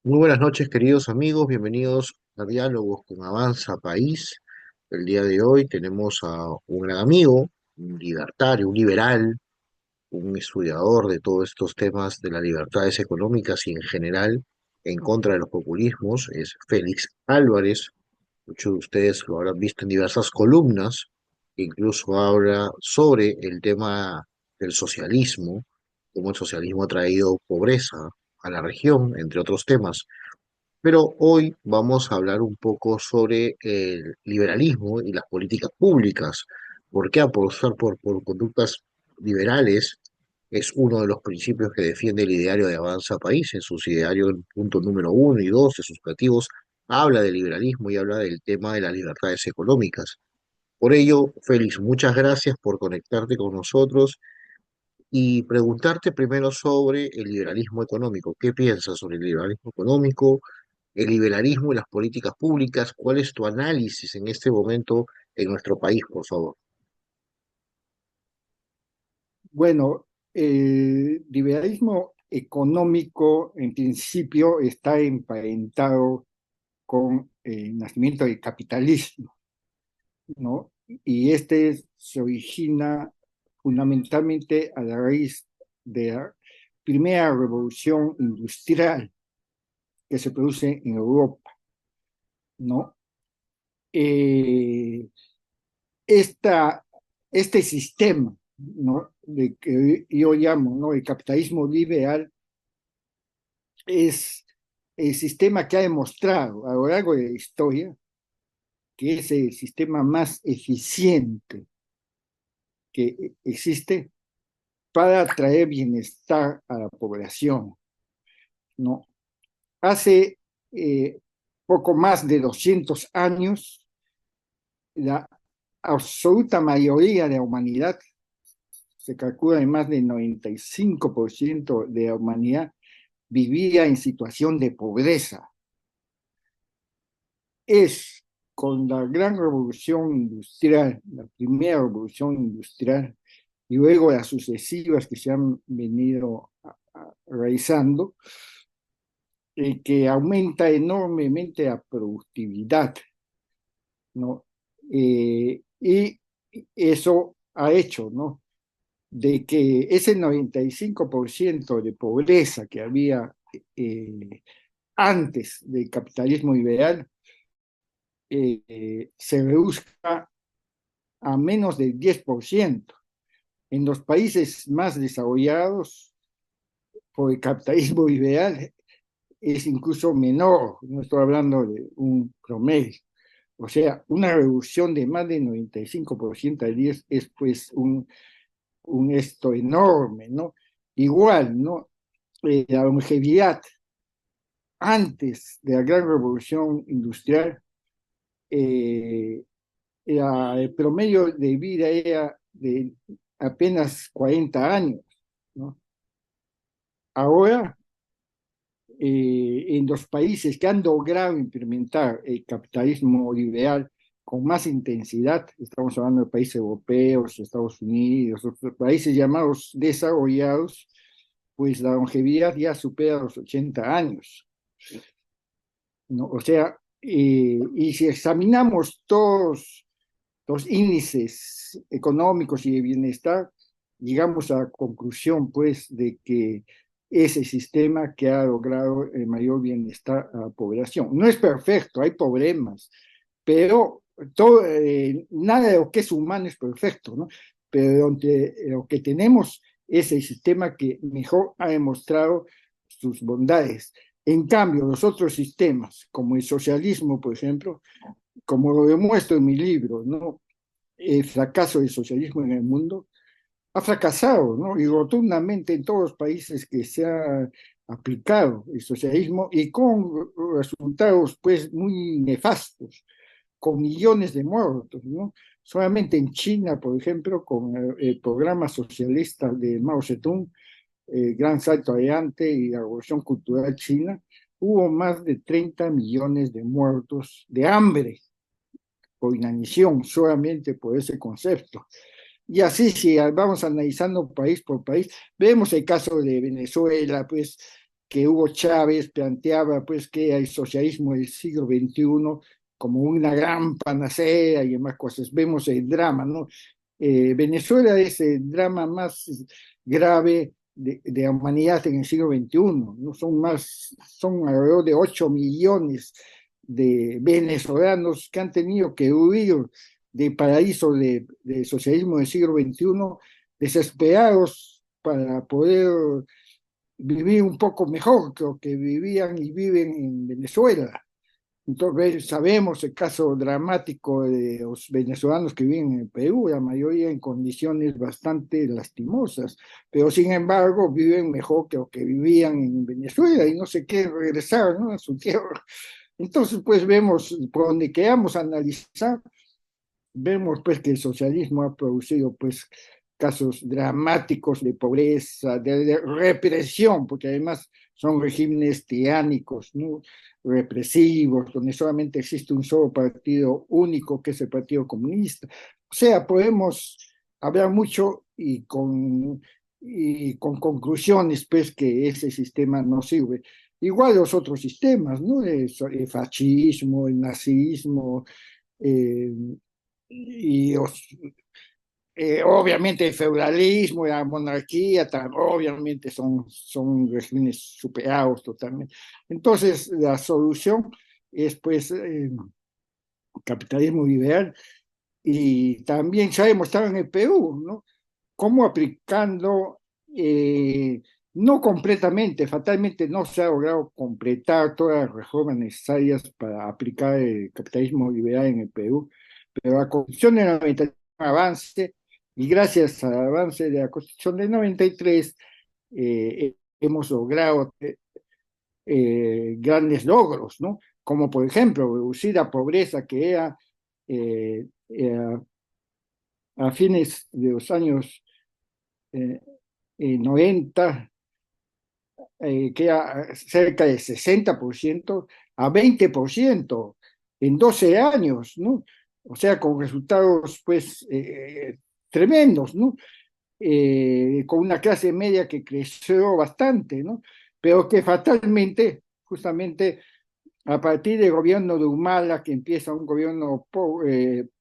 Muy buenas noches, queridos amigos. Bienvenidos a Diálogos con Avanza País. El día de hoy tenemos a un gran amigo, un libertario, un liberal, un estudiador de todos estos temas de las libertades económicas y en general en contra de los populismos. Es Félix Álvarez. Muchos de ustedes lo habrán visto en diversas columnas. Incluso habla sobre el tema del socialismo, cómo el socialismo ha traído pobreza a la región, entre otros temas. Pero hoy vamos a hablar un poco sobre el liberalismo y las políticas públicas. ¿Por qué apostar por conductas liberales? Es uno de los principios que defiende el ideario de Avanza País. En sus idearios, en punto número uno y dos de sus objetivos, habla del liberalismo y habla del tema de las libertades económicas. Por ello, Félix, muchas gracias por conectarte con nosotros y preguntarte primero sobre el liberalismo económico. ¿Qué piensas sobre el liberalismo económico, el liberalismo y las políticas públicas? ¿Cuál es tu análisis en este momento en nuestro país, por favor? Bueno, el liberalismo económico en principio está emparentado con el nacimiento del capitalismo, ¿no? Y este se origina fundamentalmente a la raíz de la primera revolución industrial que se produce en Europa, ¿no? Eh, esta, este sistema, ¿no? De que yo llamo, ¿no? El capitalismo liberal es el sistema que ha demostrado a lo largo de la historia que es el sistema más eficiente que existe para traer bienestar a la población, ¿no? Hace eh, poco más de 200 años, la absoluta mayoría de la humanidad, se calcula en más del 95% de la humanidad, vivía en situación de pobreza. Es con la gran revolución industrial, la primera revolución industrial, y luego las sucesivas que se han venido realizando, que aumenta enormemente la productividad, ¿no? Y eso ha hecho, ¿no? De que ese 95% de pobreza que había antes del capitalismo liberal se reduzca a menos del 10%. En los países más desarrollados por el capitalismo liberal es incluso menor, no estoy hablando de un promedio. O sea, una reducción de más del 95% al 10 es pues un esto enorme, ¿no? Igual, ¿no? La longevidad antes de la gran revolución industrial, eh, el promedio de vida era de apenas 40 años, ¿no? Ahora, en los países que han logrado implementar el capitalismo liberal con más intensidad, estamos hablando de países europeos, Estados Unidos, otros países llamados desarrollados, pues la longevidad ya supera los 80 años, ¿no? O sea, y si examinamos todos los índices económicos y de bienestar, llegamos a la conclusión, pues, de que es el sistema que ha logrado el mayor bienestar a la población. No es perfecto, hay problemas, pero todo, nada de lo que es humano es perfecto, ¿no? Pero lo que tenemos es el sistema que mejor ha demostrado sus bondades. En cambio, los otros sistemas, como el socialismo, por ejemplo, como lo demuestro en mi libro, ¿no? El fracaso del socialismo en el mundo, ha fracasado, ¿no? Y rotundamente en todos los países que se ha aplicado el socialismo y con resultados pues muy nefastos, con millones de muertos, ¿no? Solamente en China, por ejemplo, con el programa socialista de Mao Zedong, el Gran Salto Adelante y la Revolución Cultural China, hubo más de 30 millones de muertos de hambre por inanición, solamente por ese concepto. Y así, si vamos analizando país por país, vemos el caso de Venezuela, pues, que Hugo Chávez planteaba pues que el socialismo del siglo XXI como una gran panacea y demás cosas. Vemos el drama, ¿no? Venezuela es el drama más grave de la humanidad en el siglo XXI, ¿no? Son alrededor de 8 millones de venezolanos que han tenido que huir del paraíso del socialismo del siglo XXI, desesperados para poder vivir un poco mejor que lo que vivían y viven en Venezuela. Entonces, sabemos el caso dramático de los venezolanos que viven en Perú, la mayoría en condiciones bastante lastimosas, pero sin embargo viven mejor que lo que vivían en Venezuela y no se quieren regresar, ¿no?, a su tierra. Entonces, pues vemos, por donde queramos analizar, vemos pues que el socialismo ha producido pues casos dramáticos de pobreza, de represión, porque además son regímenes tiránicos, ¿no?, represivos, donde solamente existe un solo partido único, que es el Partido Comunista. O sea, podemos hablar mucho y con conclusiones, pues, que ese sistema no sirve. Igual los otros sistemas, ¿no? El fascismo, el nazismo, eh, y obviamente el feudalismo y la monarquía, obviamente son regímenes superados totalmente. Entonces, la solución es pues capitalismo liberal, y también se ha demostrado en el Perú, ¿no?, cómo aplicando, no completamente, fatalmente no se ha logrado completar todas las reformas necesarias para aplicar el capitalismo liberal en el Perú, pero la Constitución del 93 es un avance, y gracias al avance de la Constitución del 93 hemos logrado grandes logros, ¿no? Como por ejemplo reducir la pobreza que era eh, eh, a fines de los años eh, 90, que era cerca del 60%, a 20% en 12 años, ¿no? O sea, con resultados pues tremendos, ¿no? Con una clase media que creció bastante, ¿no? Pero que fatalmente, justamente a partir del gobierno de Humala, que empieza un gobierno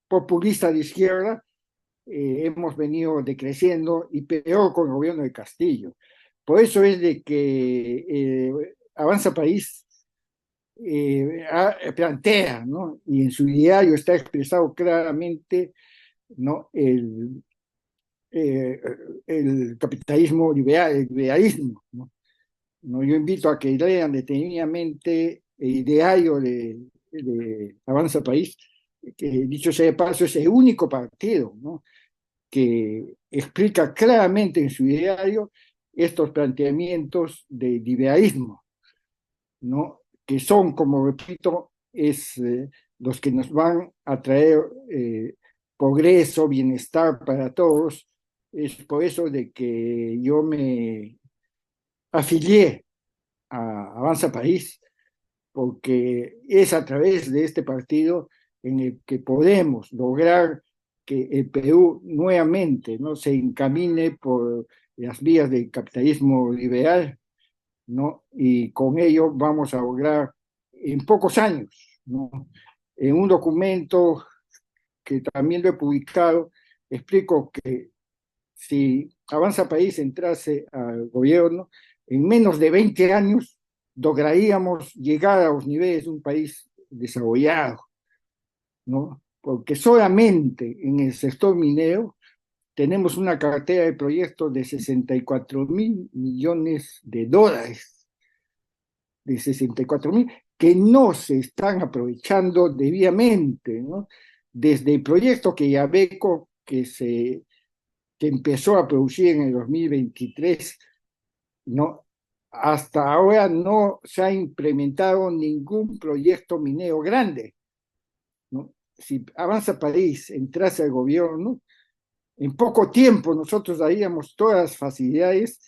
populista de izquierda, hemos venido decreciendo, y peor con el gobierno de Castillo. Por eso es de que Avanza País plantea, ¿no?, y en su diario está expresado claramente, ¿no?, eh, el capitalismo liberal, el liberalismo, ¿no? ¿No? Yo invito a que lean detenidamente el diario de Avanza País, que dicho sea de paso es el único partido, ¿no?, que explica claramente en su diario estos planteamientos de liberalismo, ¿no?, que son, como repito, los que nos van a traer progreso, bienestar para todos. Es por eso de que yo me afilié a Avanza País, porque es a través de este partido en el que podemos lograr que el Perú nuevamente, ¿no?, se encamine por las vías del capitalismo liberal, ¿no?, y con ello vamos a lograr en pocos años, ¿no? En un documento que también lo he publicado, explico que si Avanza País entrase al gobierno, en menos de 20 años lograríamos llegar a los niveles de un país desarrollado, ¿no? Porque solamente en el sector minero tenemos una cartera de proyectos de 64.000 millones de dólares, de 64.000, que no se están aprovechando debidamente, ¿no? Desde el proyecto que Yabeco, que empezó a producir en el 2023, ¿no?, hasta ahora no se ha implementado ningún proyecto minero grande, ¿no? Si Avanza País entrase al gobierno, en poco tiempo nosotros daríamos todas las facilidades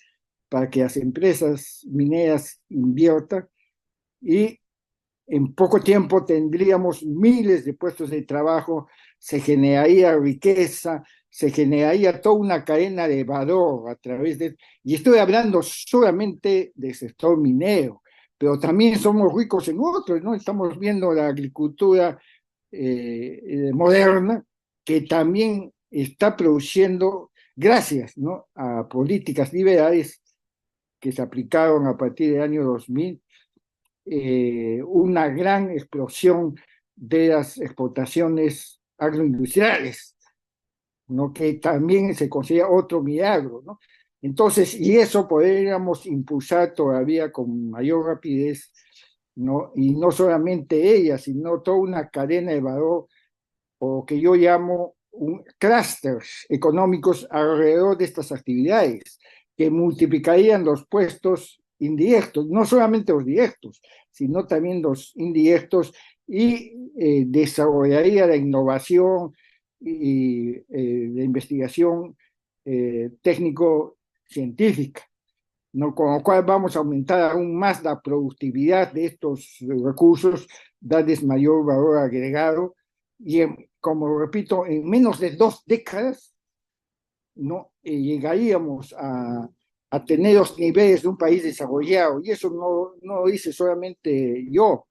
para que las empresas mineras inviertan, y en poco tiempo tendríamos miles de puestos de trabajo, se generaría riqueza, se generaría toda una cadena de valor a través de, y estoy hablando solamente del sector minero, pero también somos ricos en otros, ¿no? Estamos viendo la agricultura moderna, que también está produciendo, gracias, ¿no?, a políticas liberales que se aplicaron a partir del año 2000, una gran explosión de las exportaciones agroindustriales, ¿no?, que también se considera otro milagro, ¿no? Entonces, y eso podríamos impulsar todavía con mayor rapidez, ¿no? Y no solamente ella, sino toda una cadena de valor, o que yo llamo clusters económicos alrededor de estas actividades, que multiplicarían los puestos indirectos, no solamente los directos, sino también los indirectos, y desarrollaría la innovación y la investigación técnico-científica, ¿no? Con lo cual vamos a aumentar aún más la productividad de estos recursos, darles mayor valor agregado, y como repito, en menos de 2 décadas, ¿no?, llegaríamos a tener los niveles de un país desarrollado. Y eso no lo hice solamente yo,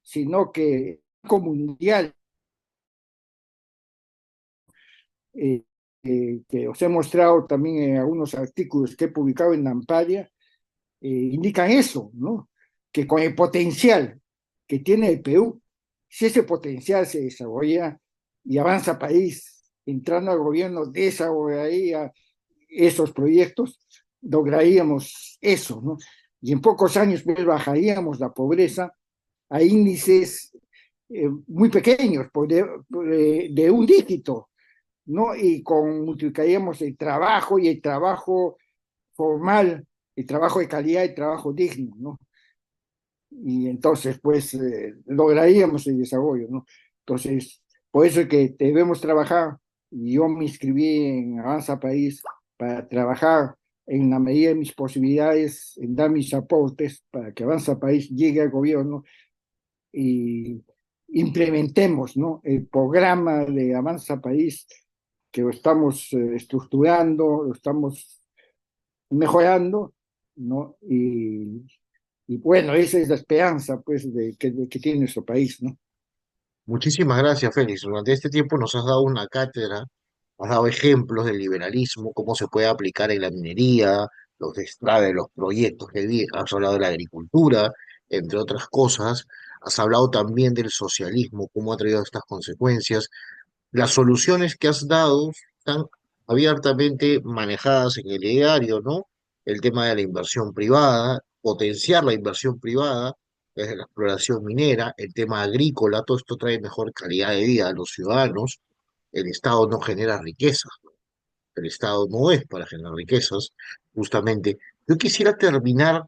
sino que el Mundial, eh, que os he mostrado también en algunos artículos que he publicado en Amparia, indican eso, ¿no? Que con el potencial que tiene el Perú, si ese potencial se desarrolla y avanza país, entrando al gobierno, desarrollaría esos proyectos, lograríamos eso, ¿no? Y en pocos años pues, bajaríamos la pobreza a índices muy pequeños, de un dígito, ¿no? Y multiplicaríamos el trabajo, y el trabajo formal, el trabajo de calidad, el trabajo digno, ¿no? Y entonces, pues, lograríamos el desarrollo, ¿no? Entonces, por eso es que debemos trabajar, y yo me inscribí en Avanza País para trabajar en la medida de mis posibilidades, en dar mis aportes para que Avanza País llegue al gobierno y implementemos, ¿no?, el programa de Avanza País, que lo estamos estructurando, lo estamos mejorando, ¿no? Y bueno, esa es la esperanza, pues, que tiene nuestro país, ¿no? Muchísimas gracias, Félix. Durante este tiempo nos has dado una cátedra, has dado ejemplos del liberalismo, cómo se puede aplicar en la minería, los destraves, los proyectos de vida, has hablado de la agricultura, entre otras cosas. Has hablado también del socialismo, cómo ha traído estas consecuencias. Las soluciones que has dado están abiertamente manejadas en el diario, ¿no? El tema de la inversión privada, potenciar la inversión privada desde la exploración minera, el tema agrícola, todo esto trae mejor calidad de vida a los ciudadanos. El Estado no genera riquezas, el Estado no es para generar riquezas, justamente. Yo quisiera terminar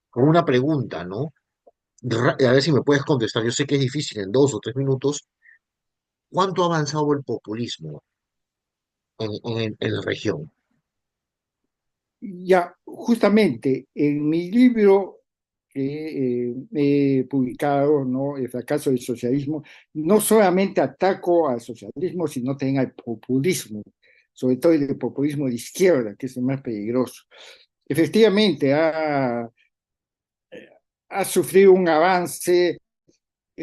con una pregunta, ¿no? A ver si me puedes contestar. Yo sé que es difícil en 2 o 3 minutos. ¿Cuánto ha avanzado el populismo en la región? Ya, justamente en mi libro que he publicado, ¿no?, El fracaso del socialismo, no solamente ataco al socialismo, sino también al populismo, sobre todo el populismo de izquierda, que es el más peligroso. Efectivamente, ha sufrido un avance,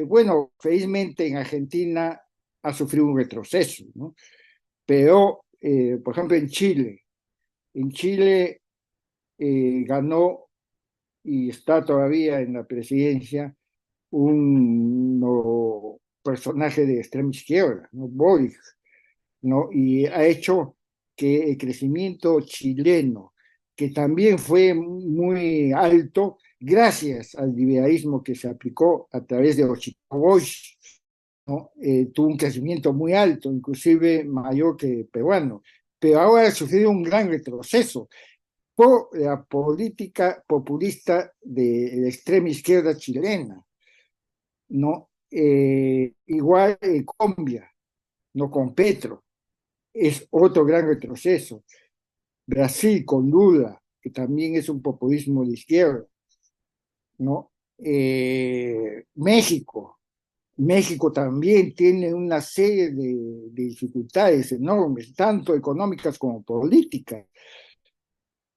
bueno, felizmente en Argentina ha sufrido un retroceso, ¿no? Pero, por ejemplo, en Chile ganó y está todavía en la presidencia un personaje de extrema izquierda, ¿no?, Boric, ¿no? Y ha hecho que el crecimiento chileno, que también fue muy alto gracias al liberalismo que se aplicó a través de los Chicago Boys, ¿no?, tuvo un crecimiento muy alto, inclusive mayor que el peruano, pero ahora ha sufrido un gran retroceso por la política populista de la extrema izquierda chilena, ¿no? Igual Colombia, ¿no?, con Petro, es otro gran retroceso. Brasil con Lula, que también es un populismo de izquierda, ¿no? México, México también tiene una serie de dificultades enormes, tanto económicas como políticas,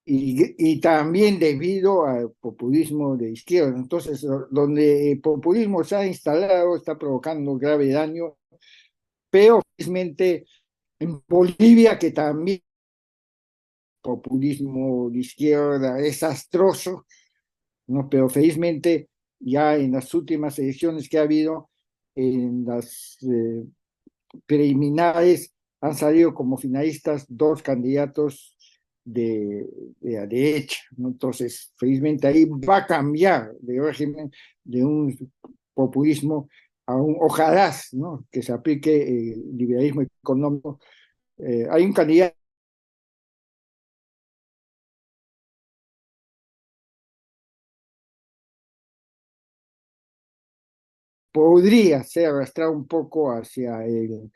y también debido al populismo de izquierda. Entonces, donde el populismo se ha instalado está provocando grave daño, pero felizmente en Bolivia, que también populismo de izquierda desastroso, ¿no? Pero felizmente ya en las últimas elecciones que ha habido, en las preliminares, han salido como finalistas dos candidatos de la derecha, ¿no? Entonces, felizmente ahí va a cambiar de régimen de un populismo a un ojalá, ¿no? Que se aplique el liberalismo económico. Hay un candidato podría ser arrastrado un poco hacia el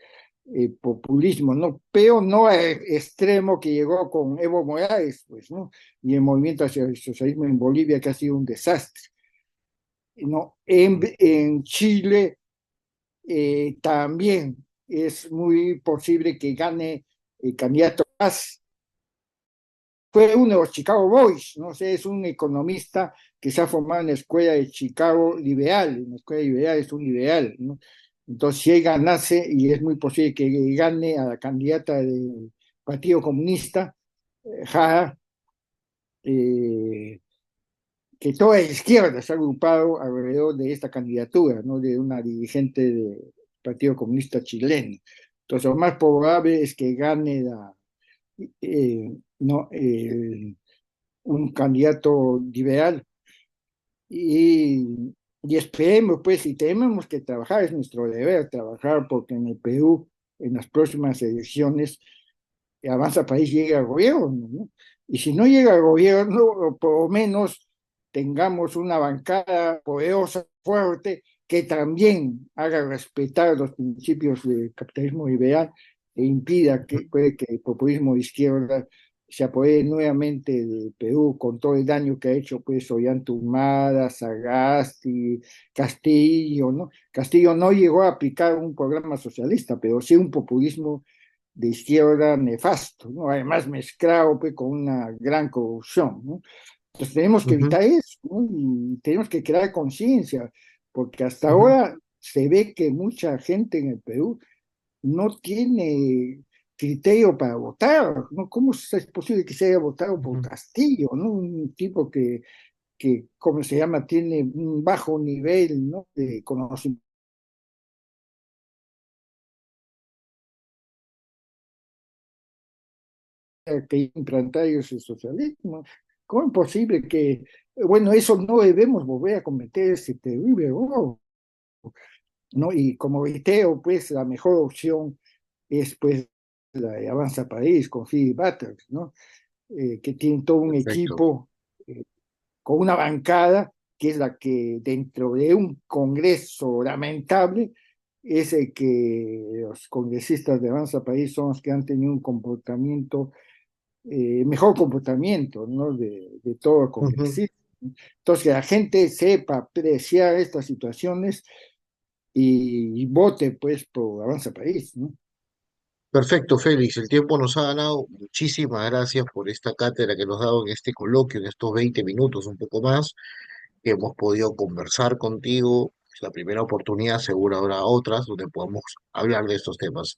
populismo, ¿no? Pero no al extremo que llegó con Evo Morales, pues, ¿no? Y el movimiento hacia el socialismo en Bolivia, que ha sido un desastre, ¿no? En Chile también es muy posible que gane el candidato más. Fue uno de los Chicago Boys, no sé, es un economista que se ha formado en la escuela de Chicago liberal, en la escuela liberal es un liberal, ¿no? Entonces, si él ganase, y es muy posible que gane a la candidata del Partido Comunista, Jara, eh, que toda la izquierda se ha agrupado alrededor de esta candidatura, ¿no? De una dirigente del Partido Comunista chileno. Entonces, lo más probable es que gane no, un candidato liberal y esperemos, pues, y tenemos que trabajar, es nuestro deber trabajar porque en el Perú, en las próximas elecciones, Avanza País llegue al gobierno, ¿no? Y si no llega al gobierno, o por lo menos tengamos una bancada poderosa, fuerte, que también haga respetar los principios del capitalismo liberal e impida que, puede que el populismo de izquierda se apodere nuevamente de Perú con todo el daño que ha hecho pues Ollanta Humala, Sagasti, Castillo, ¿no? Castillo no llegó a aplicar un programa socialista, pero sí un populismo de izquierda nefasto, ¿no? Además mezclado pues, con una gran corrupción, ¿no? Entonces tenemos que Ujú, evitar eso, ¿no? Y tenemos que crear conciencia, porque hasta ujú, ahora se ve que mucha gente en el Perú no tiene criterio para votar, ¿no? ¿Cómo es posible que se haya votado por ujú. Castillo, ¿no? Un tipo que ¿cómo se llama?, tiene un bajo nivel, ¿no?, de conocimiento, que implantar ellos el socialismo. ¿Cómo es posible que, bueno, eso no debemos volver a cometer ese terrible error, ¿no? Y como reitero, pues la mejor opción es pues la de Avanza País con Philip Butters, ¿no? Que tiene todo un Perfecto. equipo eh, con una bancada que es la que dentro de un Congreso lamentable es el que los congresistas de Avanza País son los que han tenido un comportamiento, mejor comportamiento, ¿no? De todo Ujú. congresista. Entonces, que la gente sepa apreciar estas situaciones y vote, pues, por Avanza País, ¿no? Perfecto, Félix. El tiempo nos ha ganado. Muchísimas gracias por esta cátedra que nos ha dado en este coloquio, en estos 20 minutos, un poco más, que hemos podido conversar contigo. Es la primera oportunidad, seguro habrá otras, donde podamos hablar de estos temas.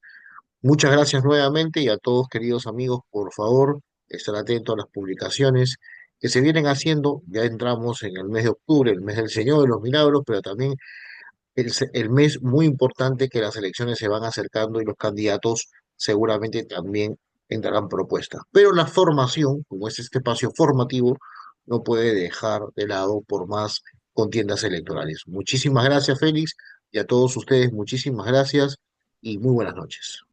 Muchas gracias nuevamente y a todos, queridos amigos, por favor, estar atentos a las publicaciones que se vienen haciendo. Ya entramos en el mes de octubre, el mes del Señor de los Milagros, pero también el mes muy importante que las elecciones se van acercando y los candidatos seguramente también entrarán propuestas. Pero la formación, como es este espacio formativo, no puede dejar de lado por más contiendas electorales. Muchísimas gracias, Félix, y a todos ustedes, muchísimas gracias y muy buenas noches.